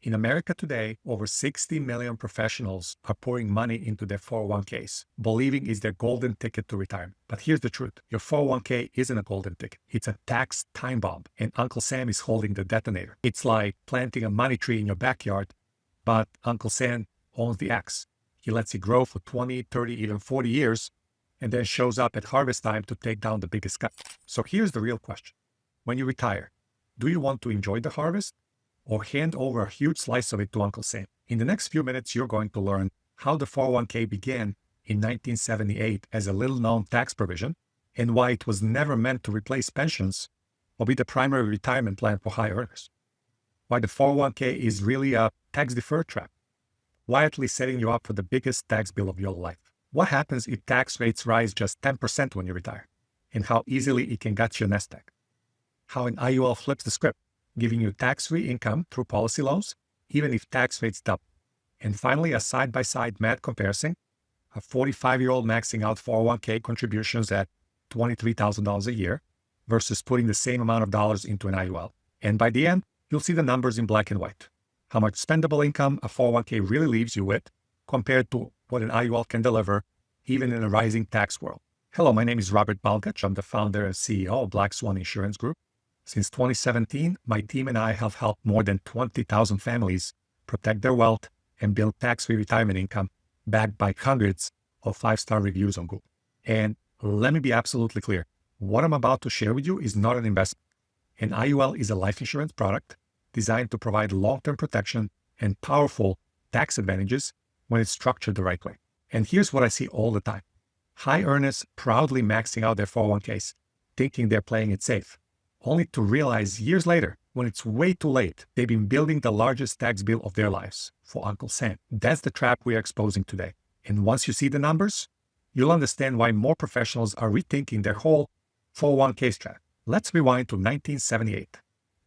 In America today, over 60 million professionals are pouring money into their 401ks, believing it's their golden ticket to retirement. But here's the truth. Your 401k isn't a golden ticket. It's a tax time bomb, and Uncle Sam is holding the detonator. It's like planting a money tree in your backyard, but Uncle Sam owns the axe. He lets it grow for 20, 30, even 40 years, and then shows up at harvest time to take down the biggest cut. So here's the real question. When you retire, do you want to enjoy the harvest or hand over a huge slice of it to Uncle Sam? In the next few minutes, you're going to learn how the 401k began in 1978 as a little-known tax provision and why it was never meant to replace pensions or be the primary retirement plan for high earners. Why the 401k is really a tax-deferred trap, quietly setting you up for the biggest tax bill of your life. What happens if tax rates rise just 10% when you retire, and how easily it can gut your nest egg. How an IUL flips the script, giving you tax-free income through policy loans, even if tax rates double. And finally, a side-by-side math comparison, a 45-year-old maxing out 401k contributions at $23,000 a year versus putting the same amount of dollars into an IUL. And by the end, you'll see the numbers in black and white. How much spendable income a 401k really leaves you with compared to what an IUL can deliver, even in a rising tax world. Hello, my name is Robert Balgach. I'm the founder and CEO of Black Swan Insurance Group. Since 2017, my team and I have helped more than 20,000 families protect their wealth and build tax-free retirement income backed by hundreds of 5-star reviews on Google. And let me be absolutely clear. What I'm about to share with you is not an investment. An IUL is a life insurance product designed to provide long-term protection and powerful tax advantages when it's structured the right way. And here's what I see all the time. High earners proudly maxing out their 401ks, thinking they're playing it safe, only to realize years later, when it's way too late, they've been building the largest tax bill of their lives for Uncle Sam. That's the trap we are exposing today. And once you see the numbers, you'll understand why more professionals are rethinking their whole 401k strat. Let's rewind to 1978.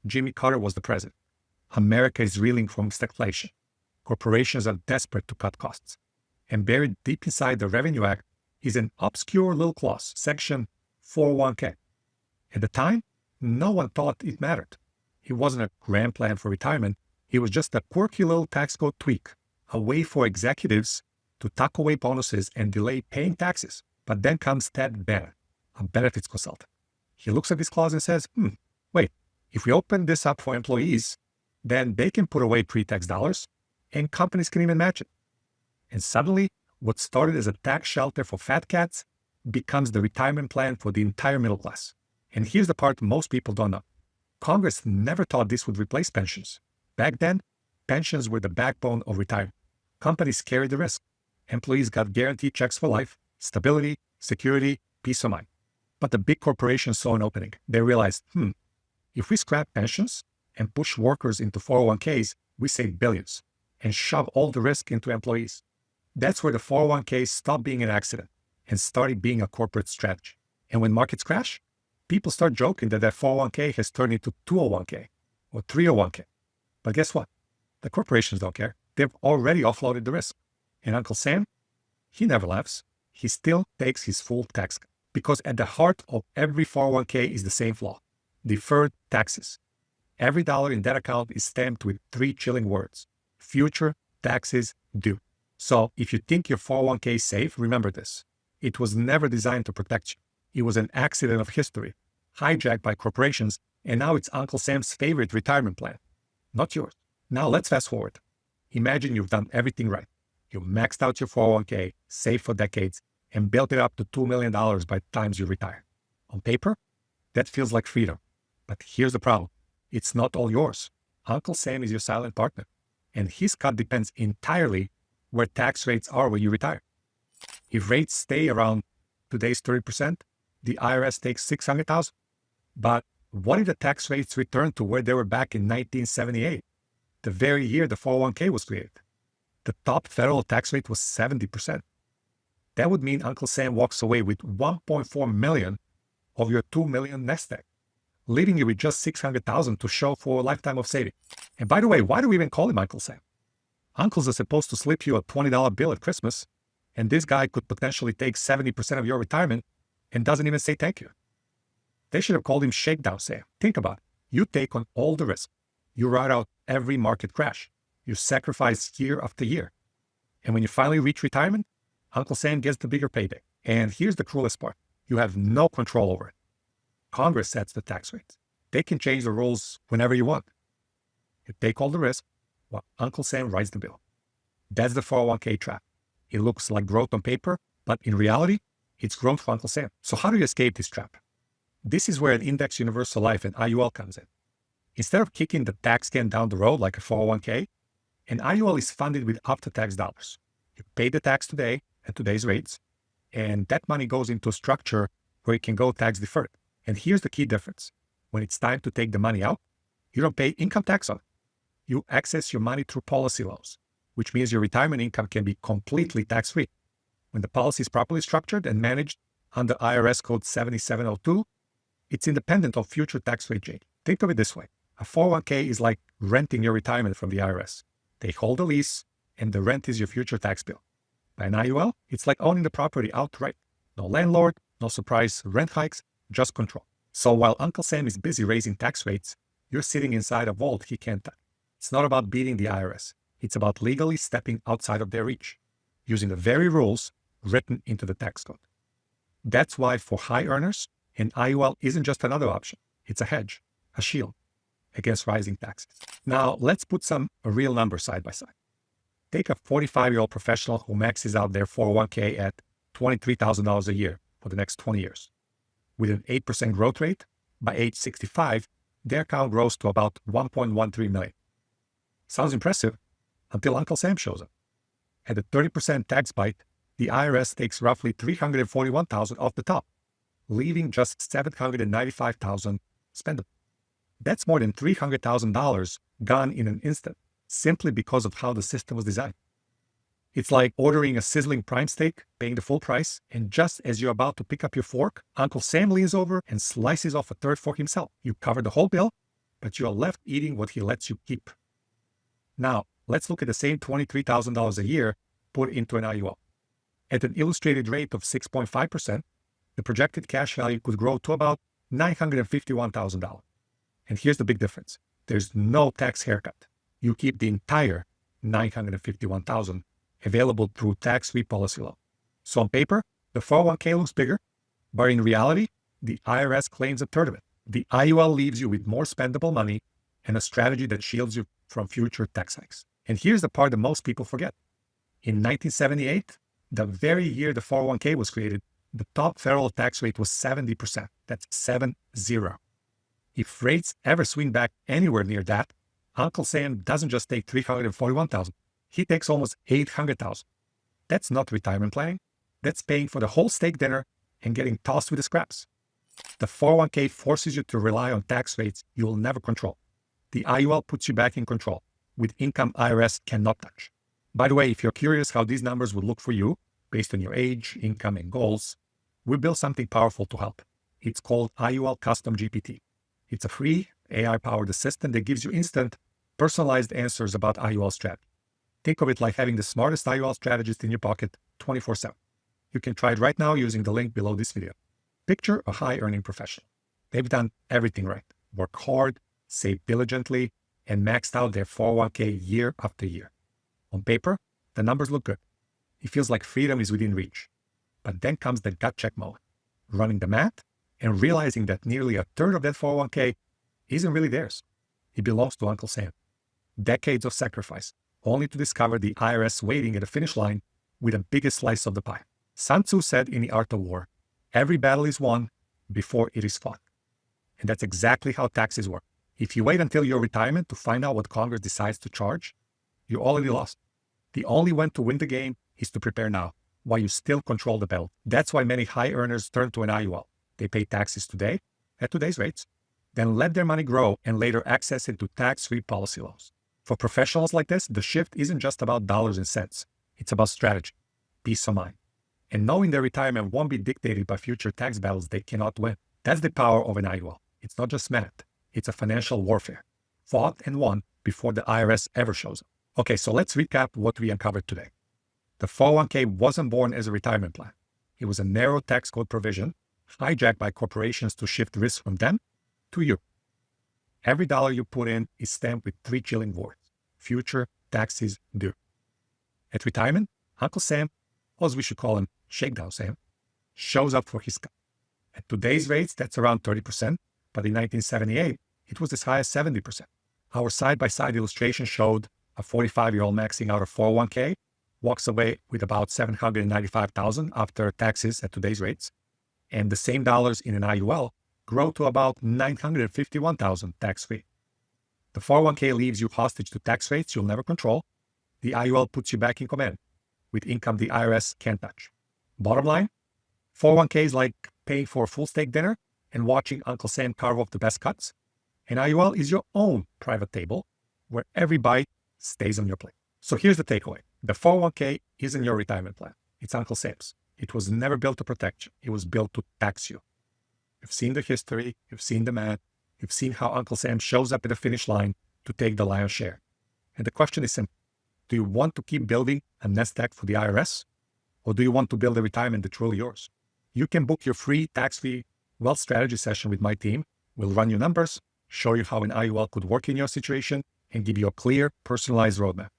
Jimmy Carter was the president. America is reeling from stagflation. Corporations are desperate to cut costs. And buried deep inside the Revenue Act is an obscure little clause, Section 401k. At the time, no one thought it mattered. It wasn't a grand plan for retirement. It was just a quirky little tax code tweak, a way for executives to tuck away bonuses and delay paying taxes. But then comes Ted Bannon, a benefits consultant. He looks at this clause and says, wait, if we open this up for employees, then they can put away pre-tax dollars and companies can even match it. And suddenly, what started as a tax shelter for fat cats becomes the retirement plan for the entire middle class. And here's the part most people don't know. Congress never thought this would replace pensions. Back then, pensions were the backbone of retirement. Companies carried the risk. Employees got guaranteed checks for life, stability, security, peace of mind. But the big corporations saw an opening. They realized, if we scrap pensions and push workers into 401ks, we save billions and shove all the risk into employees. That's where the 401k stopped being an accident and started being a corporate strategy. And when markets crash, people start joking that their 401k has turned into 201k or 301k. But guess what? The corporations don't care. They've already offloaded the risk. And Uncle Sam, he never laughs. He still takes his full tax cut. Because at the heart of every 401k is the same flaw: deferred taxes. Every dollar in that account is stamped with 3 chilling words: future taxes due. So if you think your 401k is safe, remember this. It was never designed to protect you. It was an accident of history, hijacked by corporations, and now it's Uncle Sam's favorite retirement plan, not yours. Now let's fast forward. Imagine you've done everything right. You maxed out your 401k, saved for decades, and built it up to $2 million by the time you retire. On paper, that feels like freedom. But here's the problem. It's not all yours. Uncle Sam is your silent partner, and his cut depends entirely where tax rates are when you retire. If rates stay around today's 30%, the IRS takes $600,000. But what if the tax rates return to where they were back in 1978, the very year the 401k was created? The top federal tax rate was 70%. That would mean Uncle Sam walks away with $1.4 million of your $2 million nest egg, leaving you with just $600,000 to show for a lifetime of saving. And by the way, why do we even call him Uncle Sam? Uncles are supposed to slip you a $20 bill at Christmas, and this guy could potentially take 70% of your retirement and doesn't even say thank you. They should have called him Shakedown Sam. Think about it. You take on all the risk. You ride out every market crash. You sacrifice year after year. And when you finally reach retirement, Uncle Sam gets the bigger payday. And here's the cruelest part. You have no control over it. Congress sets the tax rates. They can change the rules whenever you want. You take all the risk while Uncle Sam writes the bill. That's the 401k trap. It looks like growth on paper, but in reality, it's growth for Uncle Sam. So how do you escape this trap? This is where an index universal life and IUL comes in. Instead of kicking the tax can down the road like a 401k, an IUL is funded with after-tax dollars. You pay the tax today at today's rates, and that money goes into a structure where it can go tax deferred. And here's the key difference. When it's time to take the money out, you don't pay income tax on it. You access your money through policy loans, which means your retirement income can be completely tax-free. When the policy is properly structured and managed under IRS Code 7702, it's independent of future tax rate change. Think of it this way. A 401k is like renting your retirement from the IRS. They hold a lease, and the rent is your future tax bill. By an IUL, it's like owning the property outright. No landlord, no surprise rent hikes, just control. So while Uncle Sam is busy raising tax rates, you're sitting inside a vault he can't touch. It's not about beating the IRS. It's about legally stepping outside of their reach, using the very rules written into the tax code. That's why for high earners, an IUL isn't just another option. It's a hedge, a shield against rising taxes. Now, let's put some real numbers side by side. Take a 45-year-old professional who maxes out their 401k at $23,000 a year for the next 20 years. With an 8% growth rate, by age 65, their account grows to about $1.13 million. Sounds impressive until Uncle Sam shows up. At a 30% tax bite, the IRS takes roughly $341,000 off the top, leaving just $795,000 spendable. That's more than $300,000 gone in an instant, simply because of how the system was designed. It's like ordering a sizzling prime steak, paying the full price, and just as you're about to pick up your fork, Uncle Sam leans over and slices off a third for himself. You cover the whole bill, but you're left eating what he lets you keep. Now, let's look at the same $23,000 a year put into an IUL. At an illustrated rate of 6.5%, the projected cash value could grow to about $951,000. And here's the big difference. There's no tax haircut. You keep the entire $951,000 available through tax-free policy loan. So on paper, the 401k looks bigger, but in reality, the IRS claims a third of it. The IUL leaves you with more spendable money and a strategy that shields you from future tax hikes. And here's the part that most people forget. In 1978, the very year the 401k was created, the top federal tax rate was 70%. That's 70. If rates ever swing back anywhere near that, Uncle Sam doesn't just take $341,000. He takes almost $800,000. That's not retirement planning. That's paying for the whole steak dinner and getting tossed with the scraps. The 401k forces you to rely on tax rates you will never control. The IUL puts you back in control, with income IRS cannot touch. By the way, if you're curious how these numbers would look for you, based on your age, income, and goals, we built something powerful to help. It's called IUL Custom GPT. It's a free AI-powered assistant that gives you instant, personalized answers about IUL strategy. Think of it like having the smartest IUL strategist in your pocket 24/7. You can try it right now using the link below this video. Picture a high-earning professional. They've done everything right. Work hard, save diligently, and maxed out their 401k year after year. On paper, the numbers look good. It feels like freedom is within reach. But then comes the gut check moment. Running the math and realizing that nearly a third of that 401k isn't really theirs. It belongs to Uncle Sam. Decades of sacrifice, only to discover the IRS waiting at the finish line with the biggest slice of the pie. Sun Tzu said in The Art of War, every battle is won before it is fought. And that's exactly how taxes work. If you wait until your retirement to find out what Congress decides to charge, you already lost. The only way to win the game is to prepare now, while you still control the battle. That's why many high earners turn to an IUL. They pay taxes today, at today's rates, then let their money grow and later access it to tax-free policy loans. For professionals like this, the shift isn't just about dollars and cents. It's about strategy, peace of mind, and knowing their retirement won't be dictated by future tax battles they cannot win. That's the power of an IUL. It's not just math. It's a financial warfare, fought and won before the IRS ever shows up. Okay, so let's recap what we uncovered today. The 401k wasn't born as a retirement plan. It was a narrow tax code provision hijacked by corporations to shift risk from them to you. Every dollar you put in is stamped with 3 chilling words: future taxes due. At retirement, Uncle Sam, or as we should call him, Shakedown Sam, shows up for his cut. At today's rates, that's around 30%, but in 1978, it was as high as 70%. Our side-by-side illustration showed a 45-year-old maxing out a 401k walks away with about $795,000 after taxes at today's rates, and the same dollars in an IUL grow to about $951,000 tax-free. The 401k leaves you hostage to tax rates you'll never control. The IUL puts you back in command with income the IRS can't touch. Bottom line, 401k is like paying for a full steak dinner and watching Uncle Sam carve off the best cuts. An IUL is your own private table where every bite stays on your plate. So here's the takeaway. The 401k isn't your retirement plan. It's Uncle Sam's. It was never built to protect you. It was built to tax you. You've seen the history. You've seen the math. You've seen how Uncle Sam shows up at the finish line to take the lion's share. And the question is simple. Do you want to keep building a nest egg for the IRS? Or do you want to build a retirement that's truly yours? You can book your free tax-free wealth strategy session with my team. We'll run you numbers, show you how an IUL could work in your situation, and give you a clear, personalized roadmap.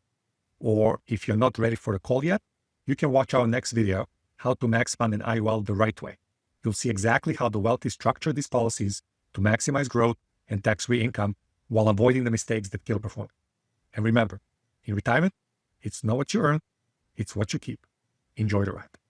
Or if you're not ready for the call yet, you can watch our next video, how to max fund an IUL the right way. You'll see exactly how the wealthy structure these policies to maximize growth and tax-free income while avoiding the mistakes that kill performance. And remember, in retirement, it's not what you earn, it's what you keep. Enjoy the ride.